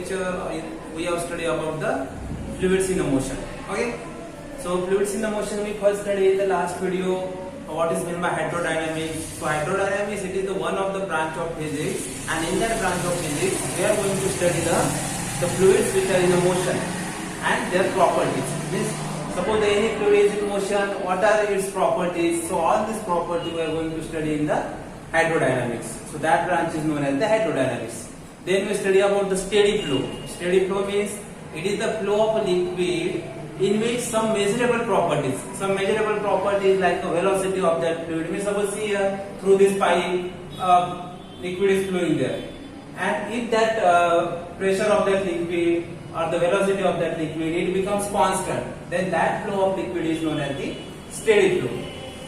lecture we have studied about the fluids in the motion. Okay, so fluids in the motion we first studied in the last video what is meant by hydrodynamics. So hydrodynamics, it is the one of the branch of physics, and in that branch of physics we are going to study the fluids which are in the motion and their properties. Means suppose any fluid is in motion, what are its properties? So all these properties we are going to study in the hydrodynamics. So that branch is known as the hydrodynamics. Then we study about the steady flow. Steady flow means it is the flow of a liquid in which some measurable properties like the velocity of that fluid. Means suppose see here through this pipe liquid is flowing there, and if that pressure of that liquid or the velocity of that liquid it becomes constant, then that flow of liquid is known as the steady flow.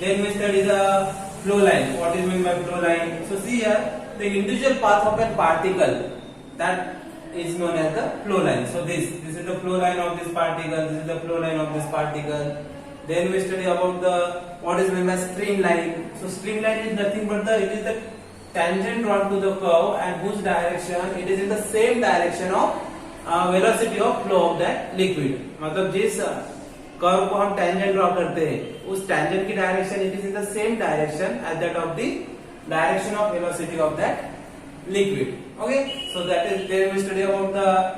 Then we study the flow line. What is meant by flow line? So see here the individual path of a particle, that is known as the flow line. So this is the flow line of this particle, this is the flow line of this particle. Then we study about the what is meant by streamline. So streamline is nothing but it is the tangent drawn to the curve and whose direction it is in the same direction of velocity of flow of that liquid. मतलब जिस curve को हम tangent draw करते हैं उस tangent की direction it is in the same direction as that of the direction of velocity of that liquid. Okay, so that is there we study about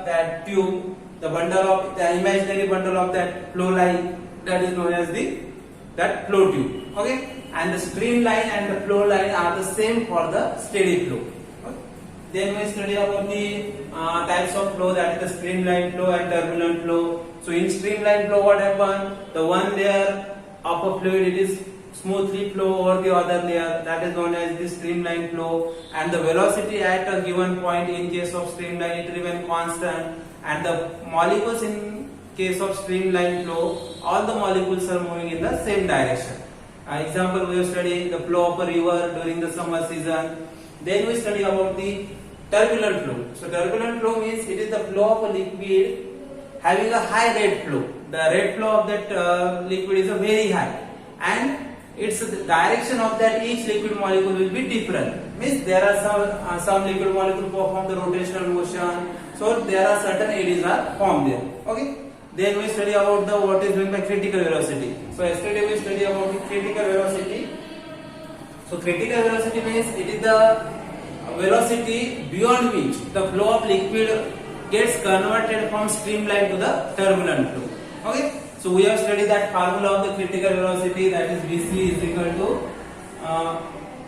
that tube, the imaginary bundle of that flow line, that is known as that flow tube. Okay, and the streamline and the flow line are the same for the steady flow. Okay. Then we study about the types of flow, that is the streamline flow and turbulent flow. So in streamline flow what happens? The one layer of a fluid it is smoothly flow over the other layer, that is known as the streamline flow, and the velocity at a given point in case of streamline it remains constant, and the molecules in case of streamline flow all the molecules are moving in the same direction. Example, we have studied the flow of a river during the summer season. Then we study about the turbulent flow. So turbulent flow means it is the flow of a liquid having a high rate flow. The rate flow of that liquid is a very high, and its direction of that each liquid molecule will be different. Means there are some liquid molecule perform the rotational motion, so there are certain eddies are formed there. Okay. Then we study about the what is meant by critical velocity. So yesterday we study about the critical velocity. So critical velocity means it is the velocity beyond which the flow of liquid gets converted from streamline to the turbulent flow. Okay. So we have studied that formula of the critical velocity, that is Vc is equal to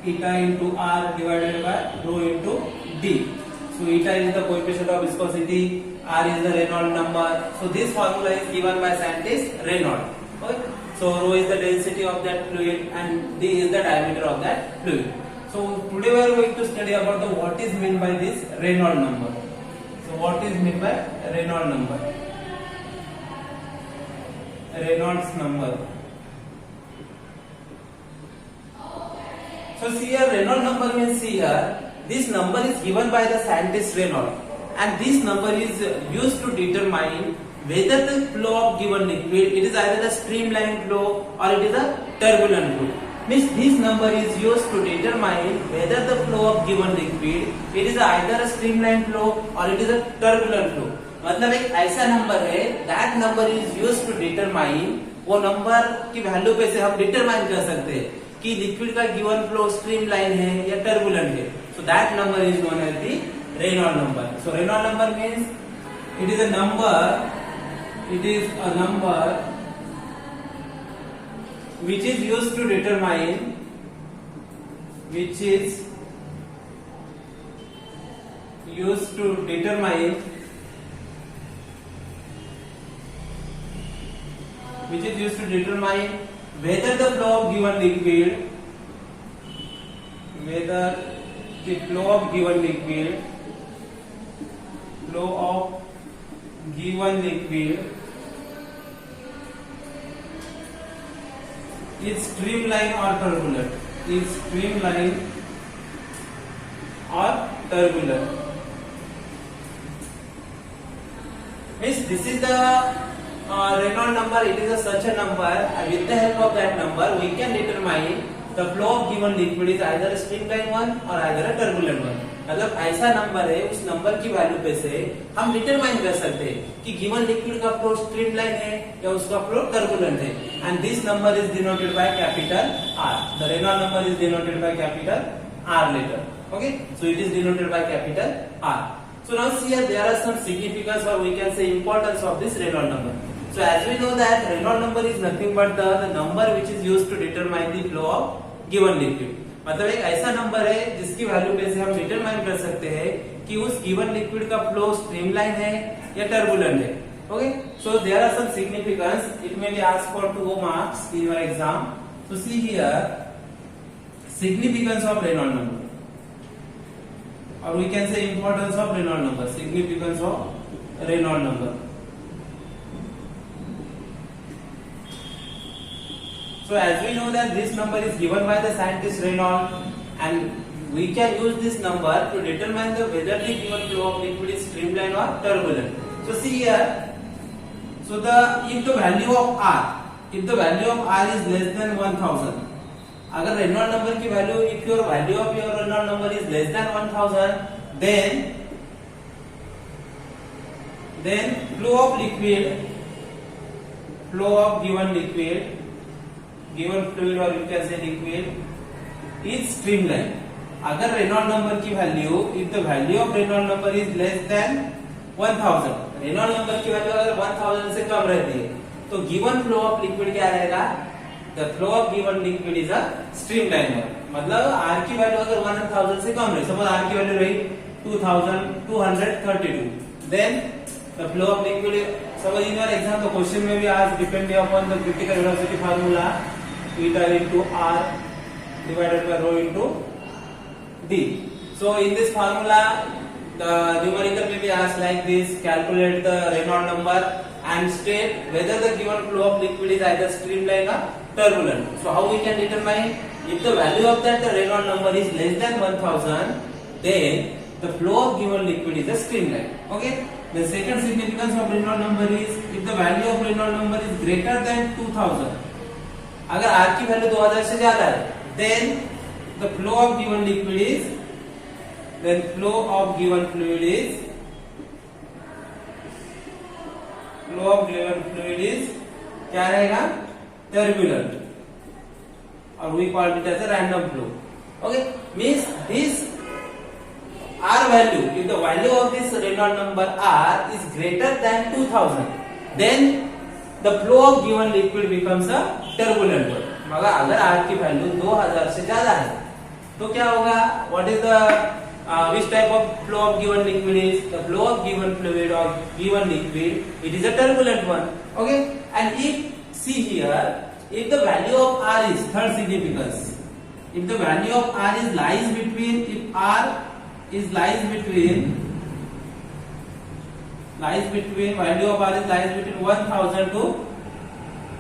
eta into r divided by rho into d. So eta is the coefficient of viscosity, r is the Reynolds number. So this formula is given by scientist Reynolds. Okay? So rho is the density of that fluid and d is the diameter of that fluid. So today we are going to study about the what is meant by this Reynolds number. So what is meant by Reynolds number? Reynolds number. So see here Reynolds number means see here this number is given by the scientist Reynolds, and this number is used to determine whether the flow of given liquid it is either a streamline flow or it is a turbulent flow. Means this number is used to determine whether the flow of given liquid it is either a streamline flow or it is a turbulent flow. मतलब एक ऐसा number है that number is used to determine, वो number की value पे से हम determine कर सकते हैं कि लिक्विड का गिवन फ्लो स्ट्रीमलाइन है या टर्बुलेंट है. So that number is known as the Reynolds number. So Reynolds number means it is a number which is used to determine whether the flow of given liquid is streamline or turbulent. Means this is the Reynolds number. It is such a number, and with the help of that number we can determine the flow of given liquid is either a streamline one or either a turbulent one. मतलब ऐसा number है, उस number की value पे से हम determine कर सकते हैं कि गिवन लिक्विड का फ्लो स्ट्रीमलाइन है या उसका फ्लो टर्बुलेंट है, and this number is denoted by capital R. The Reynold number is denoted by capital R later. Okay, so it is denoted by capital R. So now see here there are some significance, or we can say importance of this Reynolds number. So as we know that Reynolds number is nothing but the number which is used to determine the flow of given liquid. मतलब एक ऐसा number है जिसकी value पे से हम determine कर सकते हैं कि उस गिवन लिक्विड का फ्लो स्ट्रीमलाइन है या टर्बुलेंट है. Okay, so there are some significance. It may be asked for 2 marks in your exam. So see here significance of Reynolds number, or we can say importance of Reynolds number. Significance of Reynolds number. So as we know that this number is given by the scientist Reynolds, and we can use this number to determine the whether the given flow of liquid is streamline or turbulent. So see here, so if the value of R is less than 1000, अगर Reynold number की value, if your value of your Reynold number is less than 1000, then flow of given fluid, or you can say liquid, is streamline. अगर Reynold number की value, if the value of Reynold number is less than 1000, Reynold number की value अगर 1000 से कम रहती है तो given flow of liquid क्या रहेगा? The flow of given liquid is a streamline. मतलब R की वैल्यू अगर 1000 से कम रही, सपोज R की वैल्यू रही 2232, then the flow of liquid, suppose in your exam the question may be asked depending upon the critical velocity formula, eta into R divided by rho into D. So in this formula the numerical may be asked like this: calculate the Reynolds number and state whether the given flow of liquid is either streamline or turbulent. So how we can determine? If the value of that the Reynolds number is less than 1000, then the flow of given liquid is a streamline. Okay. The second significance of Reynolds number is if the value of Reynolds number is greater than 2000. अगर R की value 2000 से ज्यादा है, then the flow of given liquid is, then flow of given fluid is क्या रहेगा? Turbulent, or we call it as a random flow. Okay, means this R value, if the value of this Reynolds number R is greater than 2000, then the flow of given liquid becomes a turbulent one. मगर अगर R की value 2000 से ज्यादा है तो क्या होगा? What is the which type of flow of given liquid is? The flow of given fluid or given liquid, it is a turbulent one. Okay, and if see here, if the value of R is, third significance, if the value of R is lies between, if R is lies between value of R is lies between 1000 to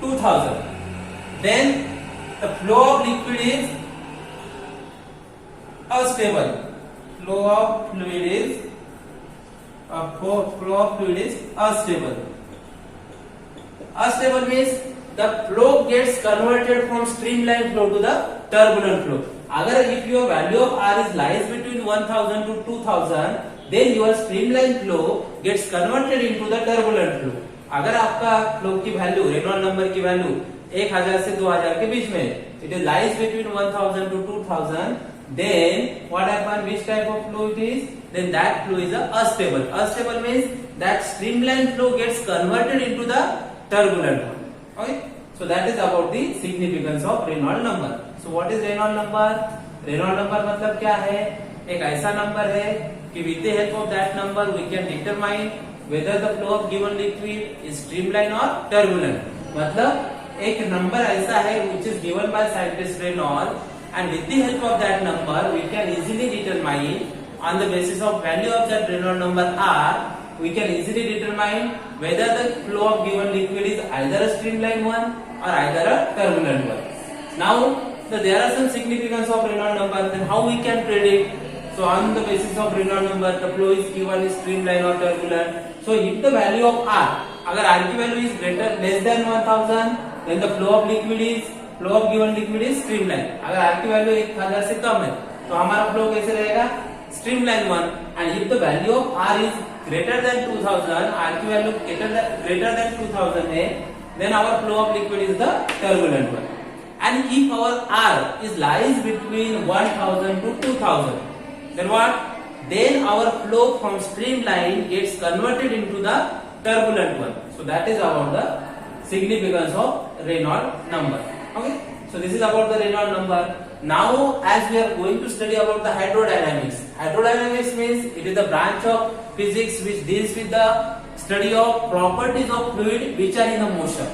2000, then the flow of liquid is unstable. Flow of fluid is unstable. Unstable means the flow gets converted from streamline flow to the turbulent flow. अगर if your value of R is lies between 1000 to 2000, then your streamline flow gets converted into the turbulent flow. अगर आपका flow की value, Reynold number की value 1000 से 2000 के बीच में, it is lies between 1000 to 2000, then what happen? Which type of flow it is? Then that flow is a unstable. Unstable means that streamline flow gets converted into the turbulent one. Okay, so that is about the significance of Reynolds number. So what is Reynolds number? Reynolds number मतलब क्या है? एक ऐसा number है कि with the help of that number we can determine whether the flow of given liquid is streamline or turbulent. मतलब एक number ऐसा है which is given by scientist Reynolds, and with the help of that number we can easily determine, on the basis of value of that Reynolds number R, we can easily determine whether the flow of given liquid is either a streamline one or either a turbulent one. Now there are some significance of Reynolds number, then how we can predict? So on the basis of Reynolds number the flow is given is streamline or turbulent. So if the value of R, अगर R की value is less than 1000, then the flow of given liquid is streamline. अगर R की value 1000 से कम है तो हमारा flow कैसे रहेगा? streamline one, and if the value of R is greater than 2000, RQ value greater than 2000 है, then our flow of liquid is the turbulent one. And if our R is lies between 1000 to 2000, then what? Then our flow from streamline gets converted into the turbulent one. So that is about the significance of Reynolds number. Okay. So this is about the Reynolds number. Now as we are going to study about the hydrodynamics. Hydrodynamics means it is the branch of physics which deals with the study of properties of fluid which are in a motion.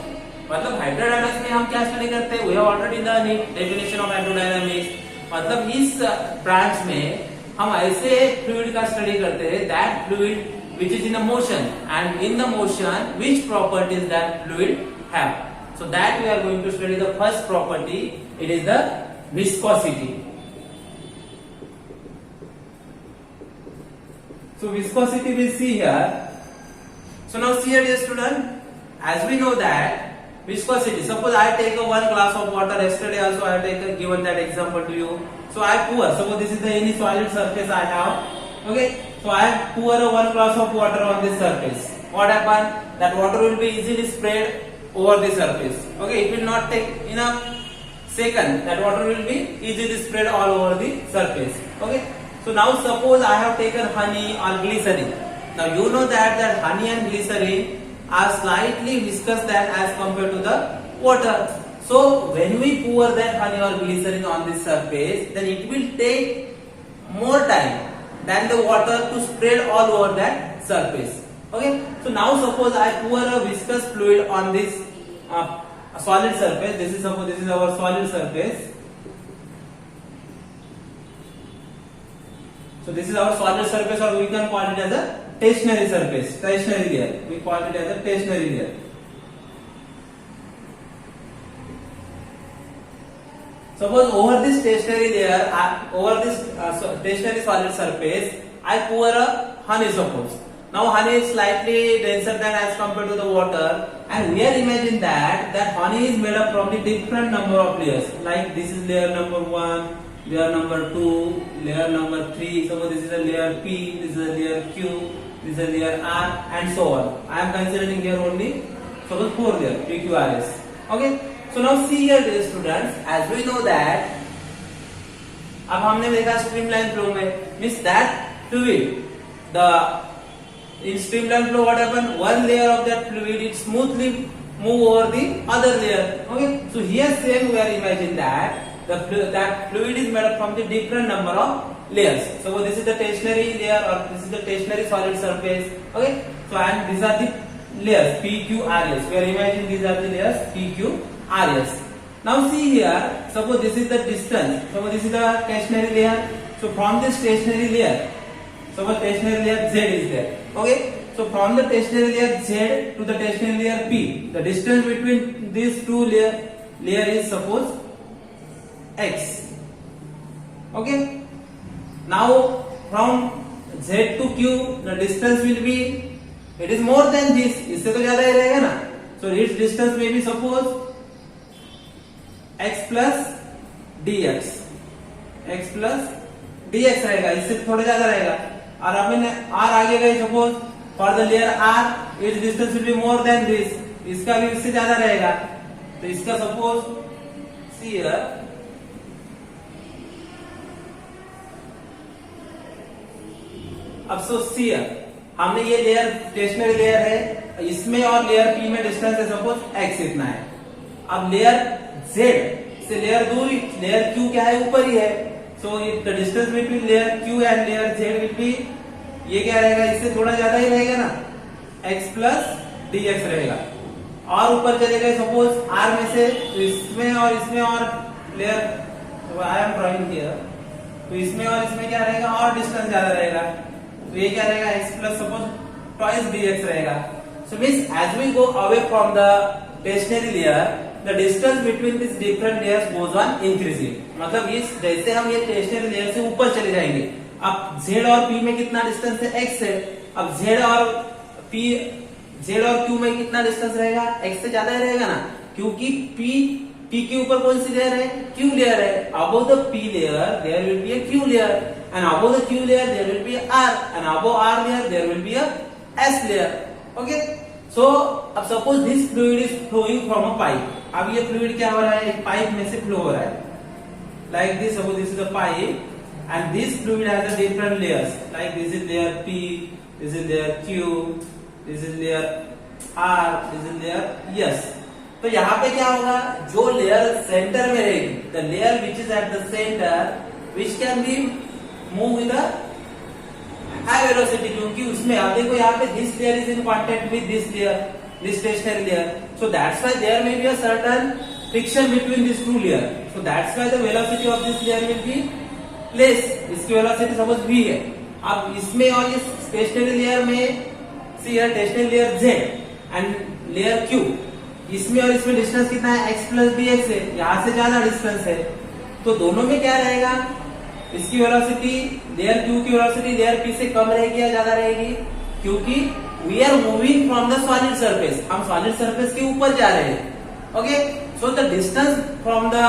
मतलब hydrodynamics में हम क्या study करते हैं? We have already done it, definition of hydrodynamics. मतलब इस branch में हम ऐसे फ्लूइड का स्टडी करते हैं that fluid which is in a motion, and in the motion which properties that fluid have. So that we are going to study the first property. It is the viscosity. So viscosity we see here. So now see here, dear student, as we know that viscosity, suppose I take a one glass of water. Yesterday also I have given that example to you. So I pour, suppose this is the any solid surface I have. Okay, so I pour a one glass of water on this surface. What happen? That water will be easily spread over the surface. Okay, it will not take enough second. That water will be easily spread all over the surface. Okay, so now suppose I have taken honey or glycerin. Now you know that honey and glycerin are slightly viscous than as compared to the water. So when we pour that honey or glycerin on this surface, then it will take more time than the water to spread all over that surface. Okay. So now suppose I pour a viscous fluid on this solid surface. This is suppose this is our solid surface. So this is our solid surface, or we can call it as a stationary surface. Stationary layer. We call it as a stationary layer. Suppose over this stationary layer, over this stationary solid surface, I pour a honey. Suppose now honey is slightly denser than as compared to the water, and we are imagining that honey is made up from the different number of layers. Like this is layer number 1, layer number 2, layer number 3. Suppose this is a layer P, this is a layer Q, this is a layer R, and so on. I am considering here only suppose 4 layers, P, Q, R, S. Okay. So now see here, dear students, as we know that अब हमने देखा streamline flow में means that fluid, the in streamline flow what happen? One layer of that fluid it smoothly move over the other layer. Okay, so here same we are imagining that that fluid is made up from the different number of layers. So this is the stationary layer, or this is the stationary solid surface. Okay, so and these are the layers P, Q, R, S. We are imagining these are the layers P, Q, R, S. Now see here, suppose this is the distance. Suppose this is the stationary layer. So from this stationary layer, suppose stationary layer Z is there. Okay. So from the stationary layer Z to the stationary layer P, the distance between these two layer is suppose X. Okay. Now from Z to Q, the distance will be, it is more than this. इससे तो ज़्यादा ही रहेगा ना. So its distance may be suppose x plus dx, x plus dx रहेगा, इससे थोड़ा ज्यादा रहेगा. और अब मैंने r आगे गए, suppose for the layer r it's distance will be more than this, इसका भी इससे ज्यादा रहेगा. तो इसका सपोज सी हियर, अब सो सी हियर हमने ये लेयर स्टेशनरी लेयर है, इसमें और लेयर p में डिस्टेंस है सपोज x इतना है. अब लेयर Z से लेयर दूर, लेयर Q क्या है, ऊपर ही है. सो the distance between layer Q and layer Z will be, ये क्या रहेगा, इससे थोड़ा ज्यादा ही रहेगा ना, x प्लस dx रहेगा. और ऊपर चले गए सपोज R में से, तो इसमें और layer I am drawing here, तो इसमें और इसमें क्या रहेगा, और डिस्टेंस ज्यादा रहेगा. तो ये क्या रहेगा, x plus suppose twice dx रहेगा. So means as we go away from the stationary layer, the distance between these different layers goes on increasing. मतलब इस जैसे हम ये स्टेशनरी लेयर से ऊपर चले जाएंगे, अब Z और P में कितना डिस्टेंस है, x है. अब Z और Q में कितना डिस्टेंस रहेगा, x से ज्यादा ही रहेगा ना, क्योंकि P के ऊपर कौन सी लेयर है, Q लेयर है. Above the P layer there will be a Q layer. and above the Q layer there will be a R, and above R layer there will be a S layer. Okay, so अब suppose this fluid is flowing from a pipe. अब ये fluid क्या हो रहा है, एक pipe में से फ्लो हो रहा है, like this. Suppose this is a pipe and this fluid has a different layers, like this is layer P, this is layer Q, this is layer R, this is layer S. तो यहाँ पे क्या होगा, जो layer centre में रहेगी, the layer which is at the centre which can be move with high velocity, क्योंकि उसमें आप देखो यहाँ पे this layer is in contact with this layer, this stationary layer, so that's why there may be a certain friction between this two layer, so that's why the velocity of this layer will be less. इसकी velocity suppose v है. अब इसमें और इस stationary layer में see here stationary layer z and layer q, इसमें और इसमें डिस्टेंस कितना है, x प्लस बी एक्स है, यहाँ से ज्यादा डिस्टेंस है. तो दोनों में क्या रहेगा, इसकी वेलोसिटी लेयर Q की वेलोसिटी लेयर P से कम रहेगी या ज्यादा रहेगी, क्योंकि we are moving from the solid surface, हम सॉलिड सरफेस के ऊपर जा रहे हैं. Okay, so the distance from the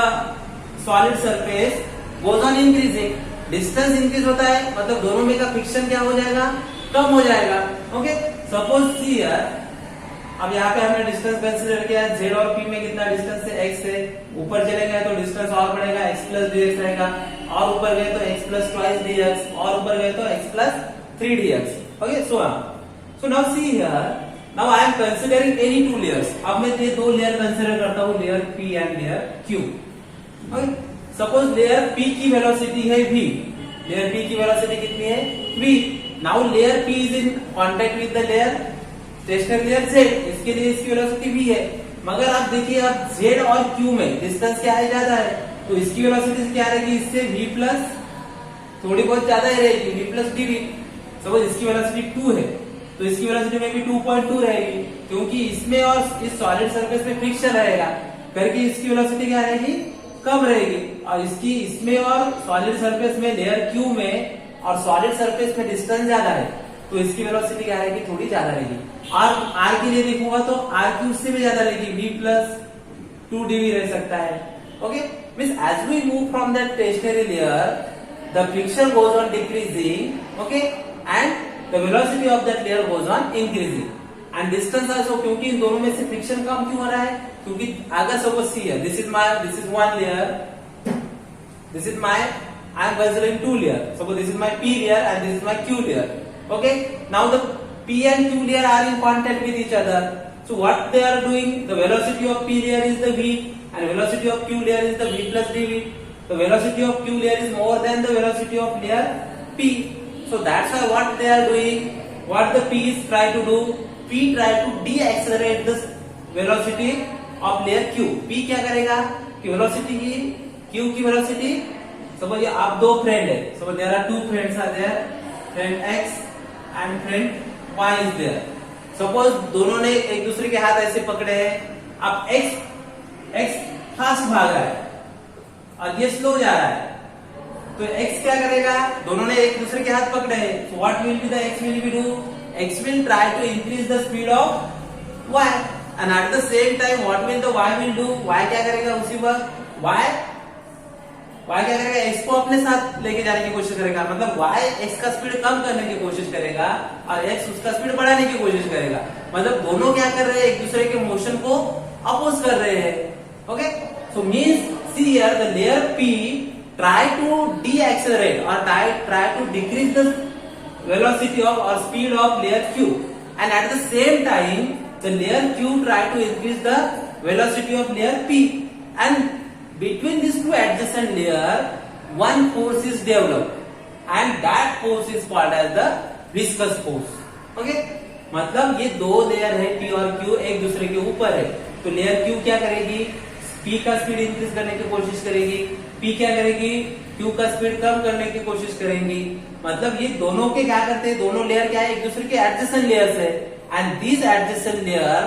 solid surface goes on increasing. Distance increase होता है मतलब दोनों में का फ्रिक्शन क्या हो जाएगा, कम हो जाएगा. ओके, सपोज सी हियर, अब यहाँ पे हमने डिस्टेंस कंसीडर किया है, z और p में कितना डिस्टेंस है, x है. ऊपर चलेंगे तो डिस्टेंस और बढ़ेगा, x प्लस dx रहेगा, और ऊपर गए तो x प्लस ट्वाइस dx, और ऊपर गए तो x plus 3dx. Okay, so now see here, now I am considering any two layers. अब मैं ये दो लेयर कंसीडर करता हूँ, layer p and layer q. Okay, suppose layer p की वेलोसिटी है v, लेयर p की वेलोसिटी कितनी है, v. Now layer p is in contact with the layer stationary layer z, इसके लिए इसकी वेलोसिटी v है. मगर आप देखिए अब z और q में डिस्टेंस क्या है, ज्यादा है, तो इसकी वेलोसिटी क्या रहेगी, इससे v प्लस थोड़ी बहुत ज्यादा ही रहेगी, v प्लस dv. सपोज इसकी वेलोसिटी 2 है तो इसकी वेलोसिटी में भी 2.2 रहेगी, क्योंकि इसमें और इस सॉलिड सरफेस में फ्रिक्शन रहेगा करके इसकी वेलोसिटी क्या रहेगी, कम रहेगी. और इसकी इसमें और सॉलिड सरफेस में लेयर q में और सॉलिड सरफेस में डिस्टेंस ज्यादा है, तो इसकी वेलोसिटी क्या रहेगी, थोड़ी ज्यादा रहेगी. और r के लिए देखूंगा तो r की उससे भी ज्यादा रहेगी, v प्लस 2dv रह सकता है. Okay, means as we move from that stationary layer the friction goes on decreasing, okay, and the velocity of that layer goes on increasing, and distance also, क्योंकि इन दोनों में से फ्रिक्शन कम क्यों हो रहा है, क्योंकि अगर सपोज सी है, this is one layer, this is my, I am considering two layer, suppose this is my p layer and this is my q layer. Okay, now the P and Q layer are in contact with each other. So what they are doing? The velocity of P layer is the v, and velocity of Q layer is the v plus dv. The velocity of Q layer is more than the velocity of layer P. So that's why what they are doing, what the P is try to do, P try to de-accelerate the velocity of layer Q. P क्या करेगा कि velocity की Q की velocity, suppose ये आप दो friend है, suppose there are two friends are there, friend X and friend y is there. Suppose दोनों ने एक दूसरे के हाथ ऐसे पकड़े हैं, अब x फास्ट भाग रहा है और ये स्लो जा रहा है, तो x क्या करेगा, दोनों ने एक दूसरे के हाथ पकड़े हैं, so what will be the x will be do, x will try to increase the speed of y, and at the same time what will the y will do, y क्या करेगा उसी वक्त, y क्या करेगा, x को अपने साथ लेके जाने की कोशिश करेगा, मतलब y x का स्पीड कम करने की कोशिश करेगा और x उसका स्पीड बढ़ाने की कोशिश करेगा. मतलब दोनों क्या कर रहे हैं, एक दूसरे के मोशन को अपोज कर रहे हैं. Okay, so means see here the layer p try to decelerate और try to decrease the velocity of और speed of layer q, and at the same time the layer q try to increase the velocity of layer p, and between these two adjacent layer one force is developed and that force is called as the viscous force. Okay, मतलब ये दो layer है P और Q एक दूसरे के ऊपर है, तो लेयर Q क्या करेगी, P का स्पीड इंक्रीज करने की कोशिश करेगी, P क्या करेगी, Q का स्पीड कम करने की कोशिश करेंगी. मतलब ये दोनों के क्या करते हैं, दोनों लेयर क्या है, एक दूसरे के एडजेसेंट लेयर्स है, and these adjacent layer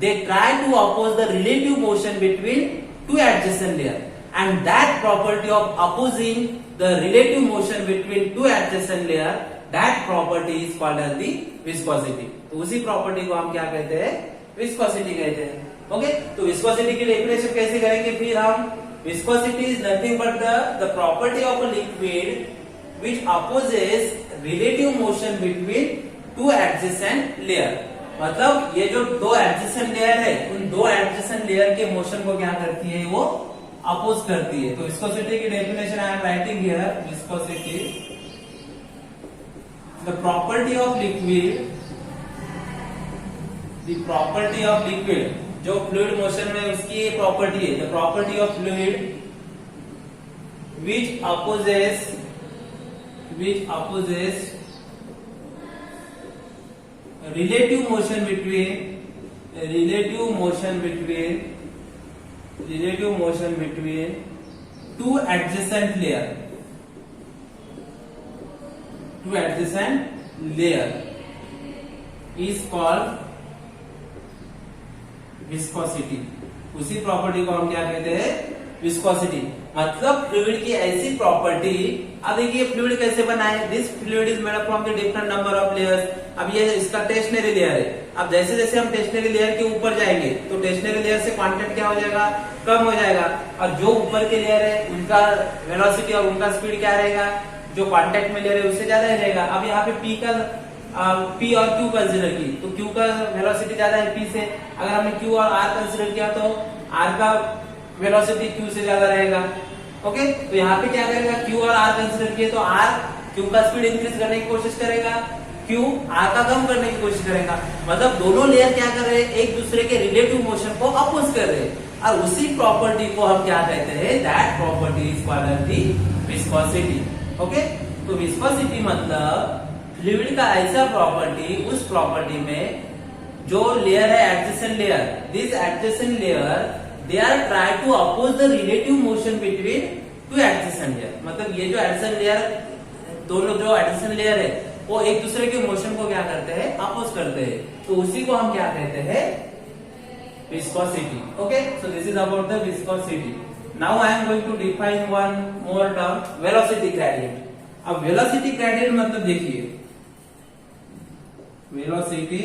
they try to oppose the relative motion between two adjacent layer, and that property of opposing the relative motion between two adjacent layer, that property is called as the viscosity. तो उसी property को हम क्या कहते हैं, viscosity कहते हैं. Okay, तो विस्कोसिटी की डेफिनेशन कैसे करेंगे फिर हम, viscosity is nothing but the property of a liquid which opposes relative motion between two adjacent layer। मतलब ये जो दो एडजेसेंट लेयर है, उन दो एडजेसेंट लेयर के मोशन को क्या करती है, वो अपोज करती है। तो विस्कोसिटी की definition I am writing here, viscosity the property of liquid, the property of liquid, जो फ्लूइड मोशन में उसकी प्रॉपर्टी है, the property of fluid which opposes relative motion between two adjacent layer is called viscosity। उसी property को हम क्या कहते हैं, विस्कोसिटी। मतलब फ्लूइड की ऐसी प्रॉपर्टी, अब देखिए फ्लूइड कैसे बना है, this fluid is made up from the different number of layers. अब ये इसका टेस्टनरी लेयर है। अब जैसे जैसे हम टेस्टनरी लेयर के ऊपर जाएंगे तो टेस्टनरी लेयर से क्वांटिटी क्या हो जाएगा, कम हो जाएगा, और जो ऊपर के लेयर है उनका वेलोसिटी और उनका स्पीड क्या रहेगा, जो कॉन्टेक्ट में लेयर है उससे ज्यादा रहेगा। अब यहाँ पे P और Q कंसिडर की, तो Q का वेलोसिटी ज्यादा है P से। अगर हमने Q और R कंसिडर किया तो R का वेलोसिटी Q से ज्यादा रहेगा। ओके, तो यहाँ पे क्या करेगा, Q और R कंसिडर किए तो R Q का स्पीड इंक्रीज करने की कोशिश करेगा, Q R का कम करने की कोशिश करेगा। मतलब दोनों लेयर क्या कर रहे हैं, एक दूसरे के रिलेटिव मोशन को अपोज कर रहे हैं, और उसी प्रॉपर्टी को हम क्या कहते हैं, that property is called the viscosity. Okay, तो विस्कोसिटी मतलब फ्लूइड का ऐसा प्रॉपर्टी, उस प्रॉपर्टी में जो लेयर है adjacent layer, this adjacent layer they are try to oppose the relative motion between two adjacent layer. मतलब ये जो एडजेसेंट लेयर, दोनों जो एडजेसेंट लेयर है वो एक दूसरे के मोशन को क्या करते हैं, अपोज करते हैं। तो उसी को हम क्या कहते हैं, viscosity. Okay, so this is about the viscosity. Now I am going to define one more term, velocity gradient. अब वेलोसिटी ग्रेडियंट मतलब देखिए, वेलोसिटी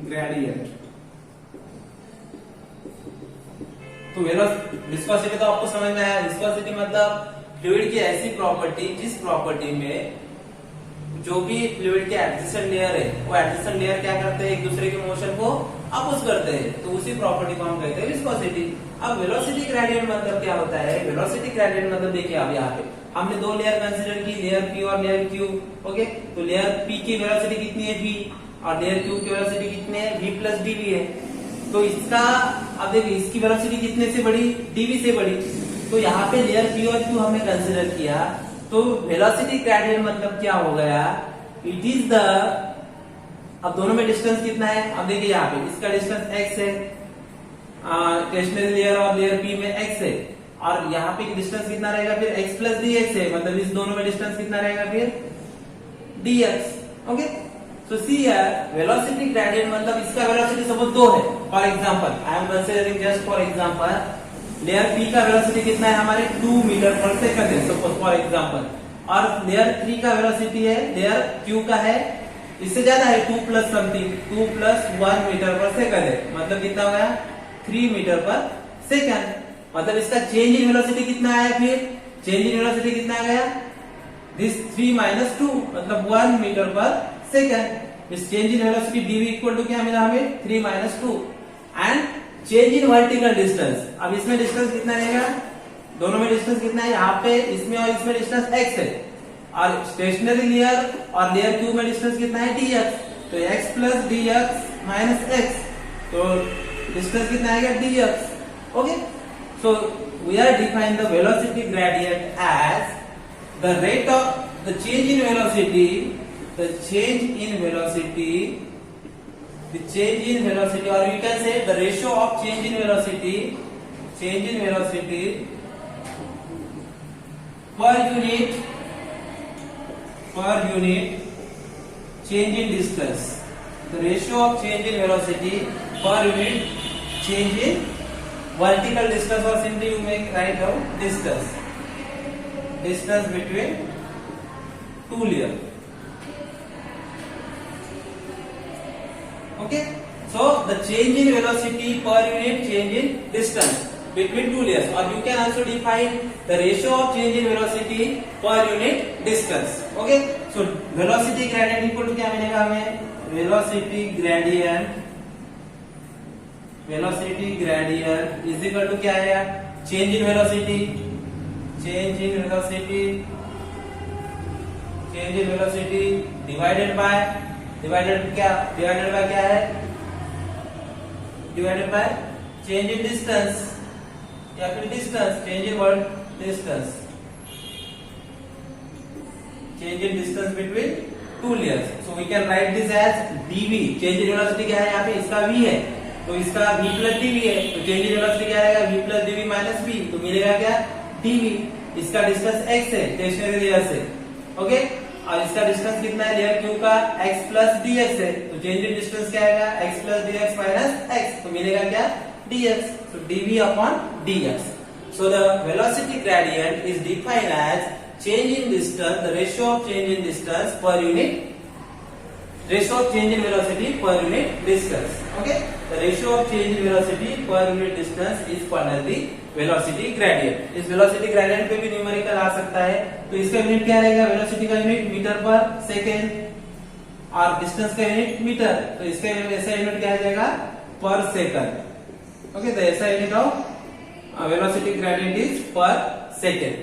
ग्रेडियंट, तो विस्कोसिटी तो आपको समझ में आया। विस्कोसिटी मतलब फ्लूइड की ऐसी प्रॉपर्टी, जिस प्रॉपर्टी में जो भी फ्लूइड के एडजेसेंट लेयर है, वो एडजेसेंट लेयर क्या करते हैं, एक दूसरे के मोशन को अपोज करते हैं, तो उसी प्रॉपर्टी को हम कहते हैं विस्कोसिटी। अब वेलोसिटी ग्रेडियंट मतलब क्या होता है, वेलोसिटी ग्रेडियंट मतलब देखिए, अब यहाँ पे हमने दो लेयर कंसीडर की, लेयर P और लेयर Q। ओके, तो लेयर P की वेलोसिटी कितनी है, V, और लेयर Q की वेलोसिटी कितनी है, V प्लस dv है। तो इसका अब देखिए, इसकी वेलोसिटी कितने से बढ़ी, dv से बढ़ी। तो यहाँ पे लेयर P और Q हमने कंसीडर किया, तो वेलोसिटी ग्रेडियंट मतलब क्या हो गया, इट इज द, अब दोनों में डिस्टेंस कितना है, अब देखिए यहाँ पे इसका डिस्टेंस x है, स्टेशनरी लेयर और लेयर P में x है, और यहाँ पे डिस्टेंस कितना रहेगा फिर x प्लस dx है, मतलब इस दोनों में डिस्टेंस कितना रहेगा फिर dx। Okay, so see here velocity gradient मतलब इसका वेलोसिटी सपोज 2 है, for example I am considering just for example, layer P का वेलोसिटी कितना है हमारे 2 मीटर पर सेकंड है सपोज फॉर एग्जांपल, और लेयर 3 का वेलोसिटी है, लेयर Q का है इससे ज्यादा है 2 प्लस समथिंग, 2 प्लस 1 मीटर पर सेकंड है, मतलब कितना हो गया 3 मीटर पर सेकंड। मतलब इसका चेंज इन वेलोसिटी कितना आया, फिर चेंज इन वेलोसिटी कितना आ गया, दिस 3 माइनस 2 मतलब 1 मीटर पर सेकंड। इस change in velocity dv equal to क्या मिला हमें, 3 minus 2, and change in vertical distance. अब इसमें डिस्टेंस कितना रहेगा, दोनों में डिस्टेंस कितना है, यहाँ पे इसमें और इसमें डिस्टेंस x है, और स्टेशनरी लेयर और लेयर Q में डिस्टेंस कितना है dx, तो x plus dx minus x, तो डिस्टेंस कितना आएगा dx। Okay, so we are define the velocity gradient as the rate of the change in velocity, the change in velocity, the change in velocity, or we can say the ratio of change in velocity, change in velocity per unit change in distance, the ratio of change in velocity per unit change in vertical distance, or simply you make write down distance between two layers। Okay, so the change in velocity per unit change in distance, between two layers, or you can also define the ratio of change in velocity per unit distance. Okay, so velocity gradient equal to क्या मिलेगा हमें? Velocity gradient is equal to क्या है? Change in velocity divided by क्या है? Divided by change in distance या फिर distance, change in what? Distance. Change in distance between two layers. So we can write this as dv. Change in velocity क्या है यहाँ पे? इसका v है, तो इसका v plus dv है, तो change in velocity क्या आएगा? v plus dv minus v, तो मिलेगा क्या? dv. इसका डिस्टेंस x है स्टेशनरी लेयर से, ओके, और इसका डिस्टेंस कितना है लेयर q का? x plus dx है, तो चेंज इन डिस्टेंस क्या आएगा? x plus dx minus x, तो मिलेगा क्या? dx. So dv upon dx. So the velocity gradient is defined as change in distance, the ratio of change in distance per unit, ratio of change in velocity per unit distance. Okay, the ratio of change in velocity per unit distance is called as the velocity gradient. इस velocity gradient पे भी numerical आ सकता है, तो इसका unit क्या रहेगा? Velocity का यूनिट मीटर पर सेकेंड और डिस्टेंस का यूनिट मीटर, तो इसका ऐसा यूनिट क्या आ जाएगा? पर सेकंड. ओके, तो ऐसा unit of velocity gradient is per second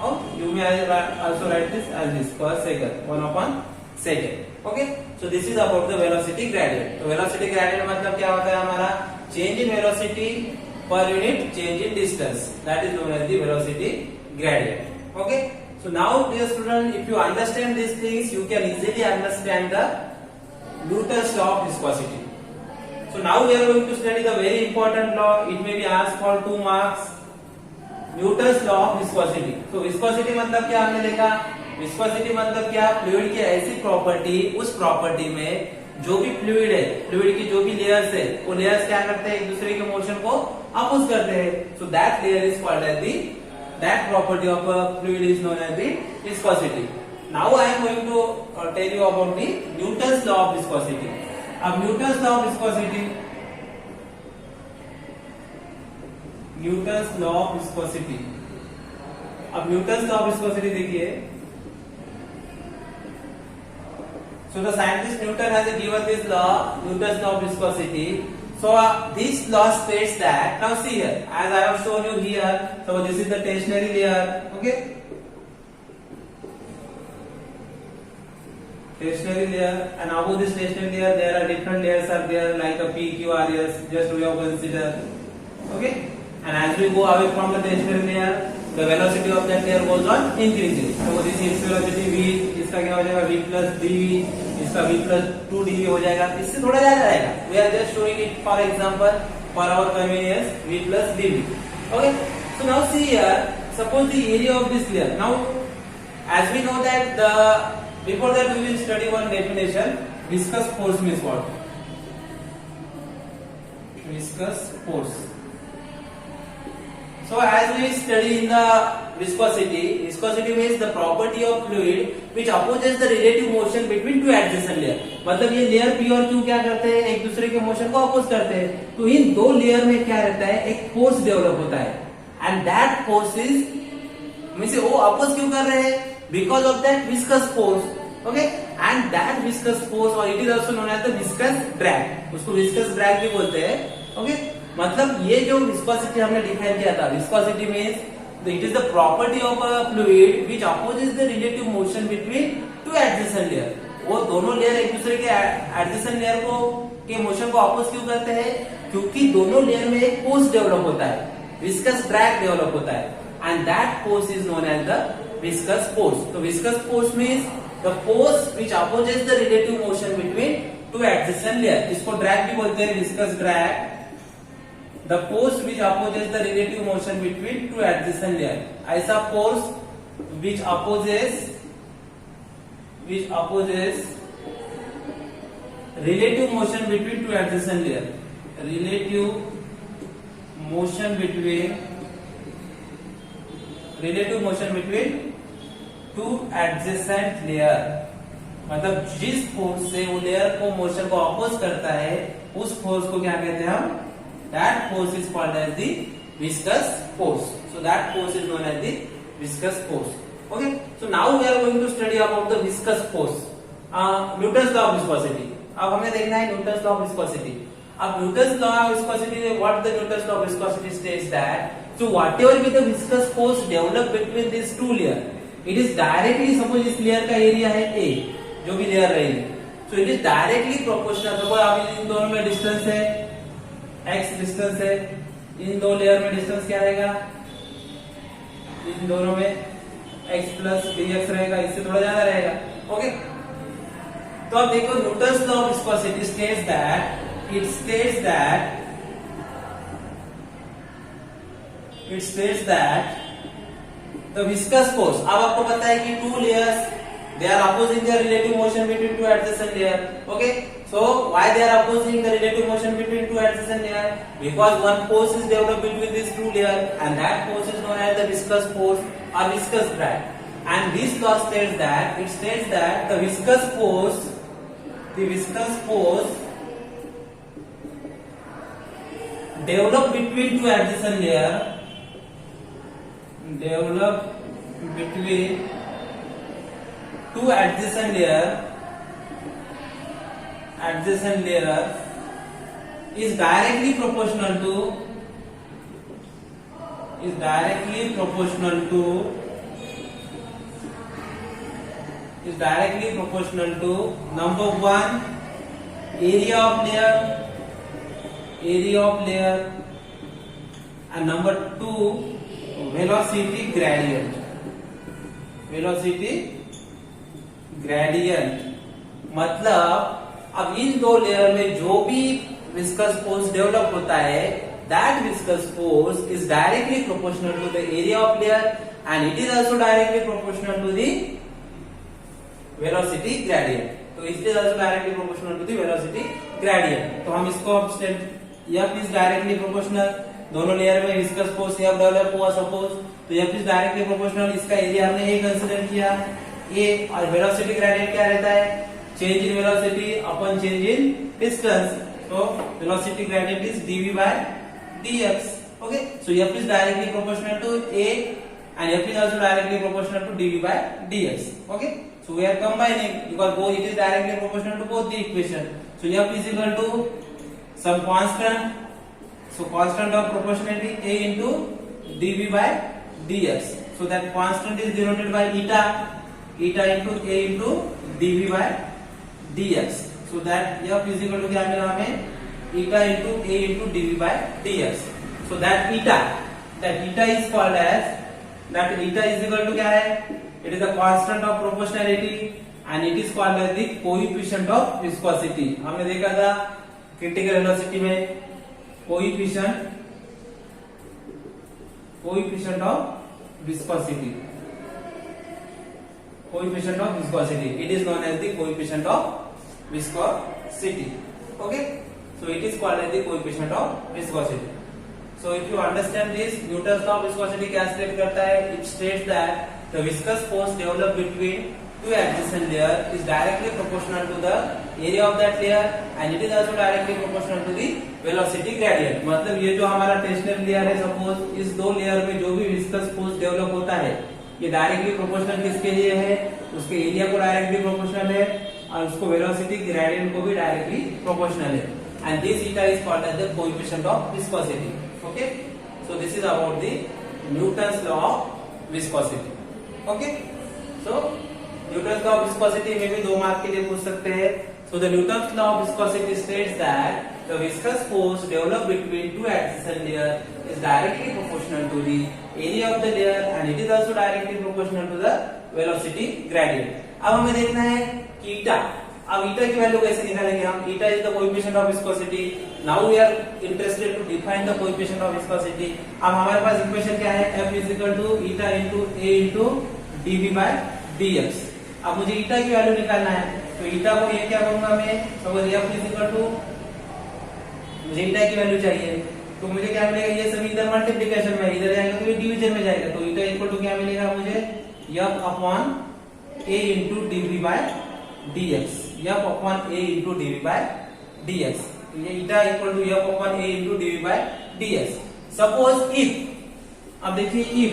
or you may also write this as this per second, 1 upon second. Okay, so this is about the velocity gradient. तो velocity gradient मतलब क्या होता है हमारा? change in velocity per unit change in distance, that is known as the velocity gradient. Okay, so now dear student, if you understand these things, you can easily understand the Newton's law of viscosity. So now we are going to study the very important law. It may be asked for 2 marks. Newton's law of viscosity. So viscosity मतलब क्या हमने देखा? Viscosity मतलब क्या? Fluid की ऐसी property, उस property में जो भी फ्लूइड है, फ्लूइड की जो भी लेयर्स है, वो लेयर्स क्या करते हैं? एक दूसरे के मोशन को अपोज करते हैं. So that layer is called as that property of a fluid is known as the viscosity. Now I am going to tell you about the Newton's law of viscosity. अब Newton's law of viscosity, Newton's law of viscosity, अब Newton's law of viscosity देखिए. So the scientist Newton has given this law, Newton's law of viscosity. So this law states that, now see here, as I have shown you here, so this is the stationary layer, okay, stationary layer, and above this stationary layer there are different layers are there like a P, Q, R, S, just we have consider, okay, and as we go away from the stationary layer, the velocity of that layer goes on increasing. So this is velocity v, इसका क्या हो जाएगा? v plus dv, इसका v plus 2 dv हो जाएगा. इससे थोड़ा ज्यादा रहेगा. We are just showing it for example for our convenience, v plus dv. Okay, so now see here, suppose the area of this layer. Now as we know that the before that we will study one definition. Viscous force means what? Viscous force. So as we study in the viscosity, viscosity means the property of fluid which opposes the relative motion between two adjacent layer. मतलब ये layer P और Q क्या करते हैं? एक दूसरे के motion को अपोज करते हैं. तो इन दो लेयर में क्या रहता है? एक फोर्स डेवलप होता है, and that force is means वो अपोज क्यों कर रहे हैं? Because of that viscous force, okay, and that viscous force, or it is also known as the viscous drag. उसको viscous drag भी बोलते हैं, okay. मतलब ये जो viscosity हमने डिफाइन किया था, viscosity means it is the property of a fluid which opposes the relative motion between two adjacent layer. वो दोनों लेयर एक दूसरे के adjacent लेयर को के मोशन को अपोज क्यों करते हैं? क्योंकि दोनों लेयर में एक फोर्स डेवलप होता है, viscous drag डेवलप होता है, and that force is known as the viscous force. So viscous force means the force which opposes the relative motion between two adjacent layers. इसको drag भी बोलते हैं, viscous drag. The force which opposes the relative motion between two adjacent layers. ऐसा force which opposes relative motion between two adjacent layers. Relative motion between to adjacent layer, मतलब जिस force से वो layer को motion को oppose करता है, उस फोर्स को क्या कहते हैं हम? that force is called as the viscous force. So that force is known as the viscous force. Okay, so now we are going to study about the viscous force. Newton's law of viscosity. अब हमें देखना है Newton's law of viscosity. अब Newton's law of viscosity, what the Newton's law of viscosity states that so whatever be the viscous force developed between these two layer, it is directly, suppose इस layer का area है A, जो भी layer रहेगी, so it is directly proportional. suppose अब इन दोनों में distance है x distance है, इन दो layer में distance क्या रहेगा, इन दोनों में x plus dx रहेगा, इससे थोड़ा ज्यादा रहेगा. ओके, तो अब देखो Newton's law of viscosity states that it states that the viscous force, अब आपको पता है कि two layers they are opposing their relative motion between two adjacent layer. Okay, so why they are opposing the relative motion between two adjacent layer? Because one force is developed between these two layer and that force is known as the viscous force or viscous drag. And this law states that the viscous force developed between two adjacent layer is directly proportional to number one, area of layer, and number two, velocity gradient. मतलब अब इन दो layer में जो भी viscous force develop होता है, that viscous force is directly proportional to the area of layer and it is also directly proportional to the velocity gradient. तो it is also directly proportional to the velocity gradient. तो हम इसको अब F is directly proportional, दोनों layer में viscous force F develop हुआ suppose, तो F is directly proportional, इसका एरिया हमने A कंसीडर किया, A, और वेलोसिटी ग्रेडियंट क्या रहता है, change in velocity upon change in distance. तो velocity gradient is dv by dx. Okay, so F is directly proportional to A and F is also directly proportional to dv by dx. Okay, so we are combining because both it is directly proportional to both the equation. So F is equal to some constant, so constant of proportionality A into dv by dx. So that constant is denoted by eta into A into dv by dx. So that F is equal to क्या मिला हमें, eta into A into dv by dx. So that eta is called as, that eta is equal to क्या है, it is the constant of proportionality and it is called as the coefficient of viscosity. हमने देखा था critical velocity में coefficient of viscosity. It is known as the coefficient of viscosity. Okay, so it is called as the coefficient of viscosity. So if you understand this, Newton's law of viscosity क्या state करता है, it states that the viscous force developed between two adjacent layer is directly proportional to the area of that layer and it is also directly proportional to the velocity gradient. मतलब ये जो हमारा tensional layer है, suppose इस दो layer में जो भी विस्कस फोर्स डेवलप होता है, ये डायरेक्टली प्रोपोर्शनल किसके लिए है, उसके एरिया को डायरेक्टली प्रोपोर्शनल है और उसको वेलोसिटी ग्रेडियंट को भी डायरेक्टली प्रोपोर्शनल है. And this eta is called as the coefficient of viscosity. Okay, so this is about the Newton's law of viscosity. Okay, so Newton's law of viscosity में भी 2 mark के लिए पूछ सकते हैं. So the Newton's law of viscosity states that the viscous force developed between two adjacent layers is directly proportional to the area of the layer and it is also directly proportional to the velocity gradient. अब हमें देखना है कि eta. अब eta की value कैसे निकालेंगे हम, eta is the coefficient of viscosity. Now we are interested to define the coefficient of viscosity. अब हमारे पास इक्वेशन क्या है, F is equal to eta into A into dv by dx. अब मुझे eta की वैल्यू निकालना है, तो eta को ये क्या करूंगा मैं, suppose F is equal to, मुझे eta की वैल्यू चाहिए, तो मुझे क्या मिलेगा, ये सभी इधर मल्टीप्लिकेशन में, इधर जाएगा तो ये डिवीजन में जाएगा, तो eta इक्वल टू क्या मिलेगा मुझे, F upon A into dv by dx. F upon A into dv by dx. eta equal to f upon a into dv by ds. Suppose if, अब देखिए if,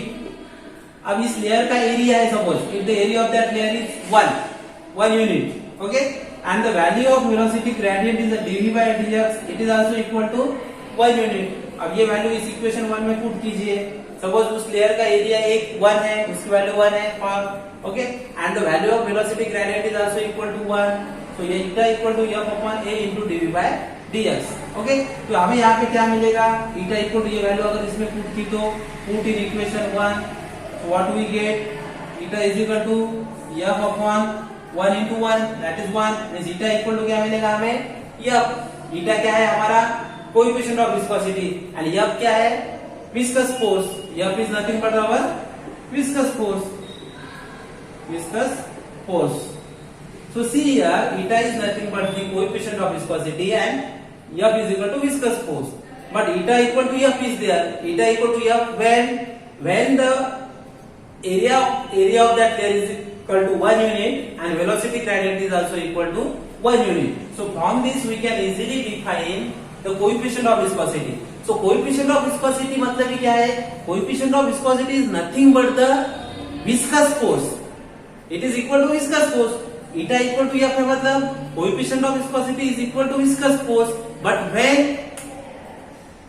अब इस लेयर का area है, suppose if the area of that layer is 1 unit, okay, and the value of velocity gradient is dv by dx, it is also equal to 1 unit. अब ये value इस equation 1 में put कीजिए. Suppose उस layer का area एक 1 है, उसकी वैल्यू 1 है, okay, and the value of velocity gradient is also equal to 1. So ये eta equal to f upon a into dv by dx. Okay, तो हमें यहाँ पे क्या मिलेगा, eta इक्वल टू ये वैल्यू अगर इसमें पुट की तो put in equation 1, what we get, eta is equal to f upon 1 into 1, that is 1. Means eta equal to क्या मिलेगा हमें, f. eta क्या है हमारा coefficient of viscosity and f क्या है, viscous force. f is nothing but our viscous force. So see here, eta is nothing but the coefficient of viscosity and f is equal to viscous force. But eta equal to f is there. Eta equal to f when the area of that layer is equal to 1 unit and velocity gradient is also equal to 1 unit. So from this we can easily define the coefficient of viscosity. So coefficient of viscosity मतलब कि क्या है? Coefficient of viscosity is nothing but the viscous force. It is equal to viscous force. eta equal to f है मतलब coefficient of viscosity is equal to viscous force. But when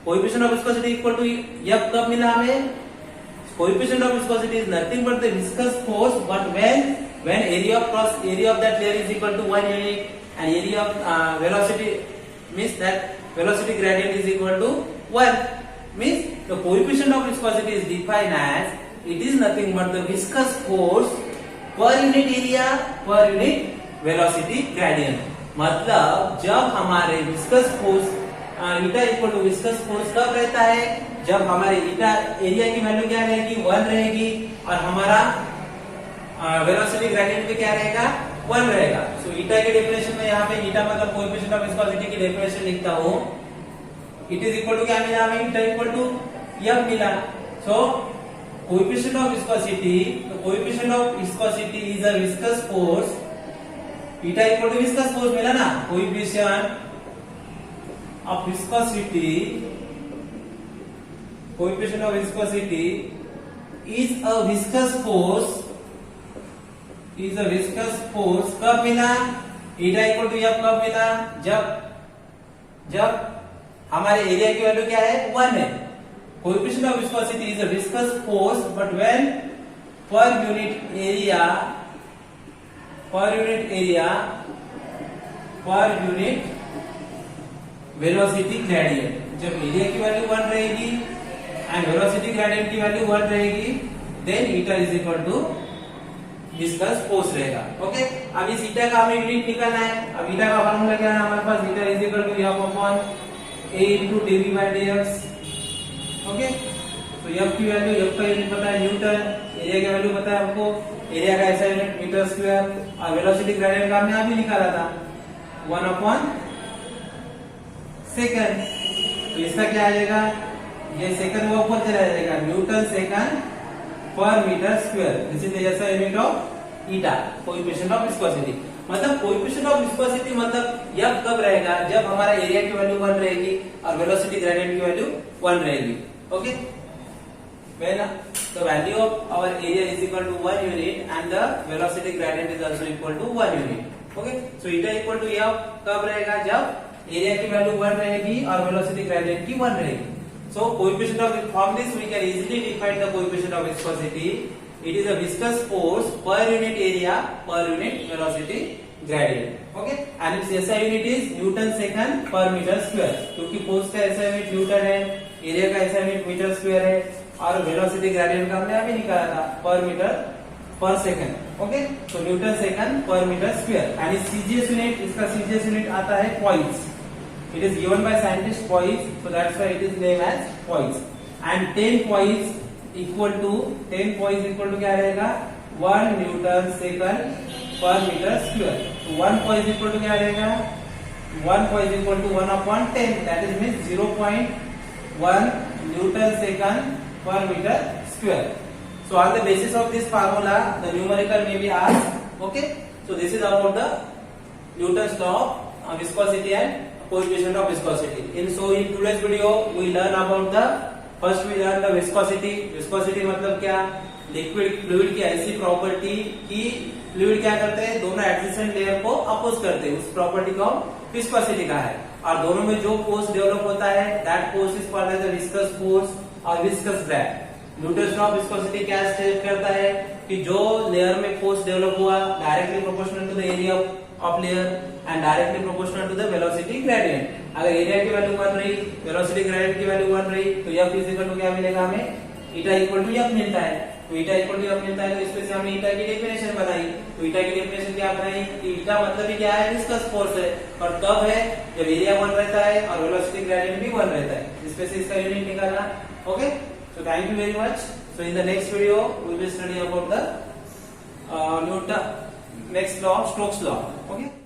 coefficient of viscosity equal to f कब मिला हमें? Coefficient of viscosity is nothing but the viscous force. But when area of that layer is equal to 1 unit and area of velocity means that velocity gradient is equal to 1, means the coefficient of viscosity is defined as it is nothing but the viscous force per unit area per unit velocity gradient. मतलब जब हमारे viscous force eta equal to viscous force कब रहता है, जब हमारे eta area की value क्या रहेगी, 1 रहेगी, और हमारा वेलोसिटी ग्रेडियंट भी क्या रहेगा, 1 रहेगा. सो eta के डेफिनेशन में यहाँ पे eta मतलब कोएफिशिएंट ऑफ विस्कोसिटी की डेफिनेशन लिखता हूँ. इट इज इक्वल टू क्या मिला हमें, eta इक्वल टू f मिला. सो coefficient of viscosity, the coefficient of viscosity is a viscous force. eta equal to viscous force मिला ना, coefficient of viscosity is a viscous force, कब मिला, eta equal to f कब मिला, जब हमारे area की वैल्यू क्या है, 1 है. Coefficient of viscosity is a viscous force, but when per unit area velocity gradient, जब एरिया की वैल्यू 1 रहेगी एंड वेलोसिटी ग्रेडियंट की वैल्यू 1 रहेगी, then eta is equal to viscous force रहेगा. ओके, अब इस eta का हमें यूनिट निकालना है. अब eta का फार्मूला क्या है हमारे पास, eta is equal to f upon a into dv by dx. Okay, तो f की वैल्यू, f का यूनिट पता है न्यूटन, एरिया की वैल्यू पता है आपको, एरिया का ऐसा यूनिट मीटर स्क्वायर, और वेलोसिटी ग्रेडियंट का हमने अभी निकाला था 1 अपॉन सेकंड. तो इसका क्या आ जाएगा, ये सेकंड वो ऊपर चला जाएगा, newton second per metre square. This is the ऐसा unit of eta, coefficient of viscosity. मतलब कोएफिशिएंट ऑफ विस्कोसिटी मतलब f कब रहेगा, जब हमारा एरिया की वैल्यू 1 रहेगी और वेलोसिटी ग्रेडियंट की वैल्यू 1 रहेगी. Okay, when the value of our area is equal to 1 unit and the velocity gradient is also equal to 1 unit. Okay, so eta equal to f कब रहेगा, जब area की value 1 रहेगी और velocity gradient की 1 रहेगी. So coefficient of, from this we can easily define the coefficient of viscosity. It is a viscous force per unit area per unit velocity gradient. Okay, and its SI unit is Newton second per meter square. क्योंकि force का SI unit Newton है, area का SI unit metre square है, और velocity gradient का हमने अभी निकाला था पर मीटर पर सेकंड. ओके, तो newton second per metre square. And CGS unit, इसका CGS यूनिट आता है poise. It is given by scientist poise, so that's why it is name as poise. And 10 poise equal to क्या रहेगा, 1 newton second per metre square. तो 1 पॉइंट equal to क्या रहेगा, 1 पॉइंट equal to 1 upon 10, that is means 0.1 newton second per meter square. So on the basis of this formula, the numerical may be asked. Okay, so this is about the Newton's law of viscosity and coefficient of viscosity. In today's video we learn about we learn the viscosity. Viscosity मतलब क्या? Liquid fluid की ऐसी property कि fluid क्या करते हैं, दोनों adjacent layer को अपोज करते हैं, उस प्रॉपर्टी को विस्कोसिटी का है. और दोनों में जो फोर्स डेवलप होता है that force is called as the viscous force और viscous drag. Newton law of viscosity क्या स्टेट करता है कि जो लेयर में फोर्स डेवलप हुआ directly proportional to the area of layer and directly proportional to the velocity gradient. अगर area की वैल्यू 1 रही, वेलोसिटी ग्रेडियंट की वैल्यू 1 रही, तो F इक्वल टू क्या मिलेगा हमें? ईटा इक्वल टू F मिलता है. तो ईटा इक्वल टू F मिलता है, तो इसमें से हमने ईटा की डेफिनेशन बनाई. तो ईटा की डेफिनेशन क्या बनाई कि ईटा मतलब ही क्या है? विस्कस फोर्स है. और कब है? जब एरिया 1 रहता है और वेलोसिटी ग्रेडियंट भी 1 रहता है. इसमें से इसका यूनिट निकालना. Okay, so thank you very much. So in the next video we will study about the Newton next law, Stokes law. Okay.